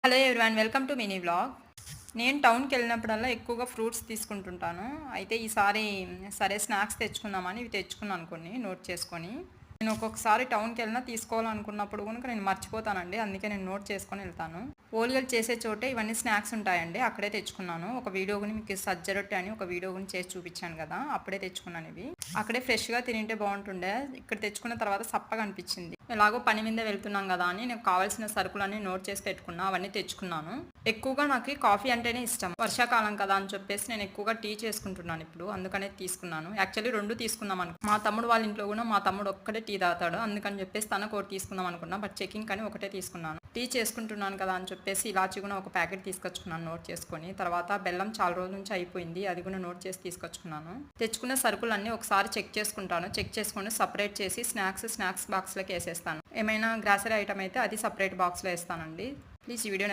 Hello everyone, welcome to mini vlog. నేను టౌన్‌కెళ్ళినప్పుడల్లా ఎక్కువగా fruits తీసుకుంటుంటాను. అయితే ఈసారి సరే స్నాక్స్ తెచ్చుకుందామని ఇవి తెచ్చుకున్నాను కొన్ని నోట్ చేసుకొని. నేను ఒక్కొక్కసారి టౌన్‌కెళ్ళినా తీసుకోవాలనుకున్నప్పుడు గనుక నేను మర్చిపోతానండి. అందుకే నేను నోట్ చేసుకొని ఎళ్తాను. ఓలిగలు చేసే చోటే ఇవన్నీ స్నాక్స్ ఉంటాయండి. అక్కడే తెచ్చుకున్నాను. ఒక వీడియో గుని మీకు సజ్జ రొట్టె అని ఒక వీడియో గుని చేసి చూపించాను కదా! అప్పుడే తెచ్చుకున్నాను ఇవి. అక్కడే ఫ్రెష్‌గా తినుంటే బావుంటుండే. ఇక్కడ తెచ్చుకున్న తర్వాత సప్పగా అనిపించింది. ఎలాగో పని మీద వెళ్తున్నాం కదా అని నాకు కావాల్సిన సరుకులన్నీ నోట్ చేసి పెట్టుకున్నా. అవన్నీ తెచ్చుకున్నాను. ఎక్కువగా నాకు కాఫీ అంటేనే ఇష్టం. వర్షాకాలం కదా అని చెప్పేసి నేను ఎక్కువగా టీ చేసుకుంటున్నాను ఇప్పుడు. అందుకనే తీసుకున్నాను. యాక్చువల్లీ 2 తీసుకుందాం మా తమ్ముడు వాళ్ళ ఇంట్లో కూడా మా తమ్ముడు ఒక్కడే టీ తాగుతాడు. అందుకని చెప్పేసి తనకు ఒకటి తీసుకుందాం అనుకున్నా. బట్ చెకింగ్ కానీ ఒకటే తీసుకున్నాను. టీ చేసుకుంటున్నాను కదా అని చెప్పేసి ఇలాచి కూడా ఒక ప్యాకెట్ తీసుకొచ్చుకున్నాను నోట్ చేసుకొని. తర్వాత బెల్లం చాలా రోజుల నుంచి అయిపోయింది. అది కూడా నోట్ చేసి తీసుకొచ్చుకున్నాను. తెచ్చుకున్న సరుకులన్నీ ఒకసారి చెక్ చేసుకుంటాను. చెక్ చేసుకొని సపరేట్ చేసి స్నాక్స్ బాక్స్లోకి వేసేస్తాను. ఏమైనా గ్రాసరీ ఐటమ్ అయితే అది సపరేట్ బాక్స్లో వేస్తానండి. ప్లీజ్ ఈ వీడియో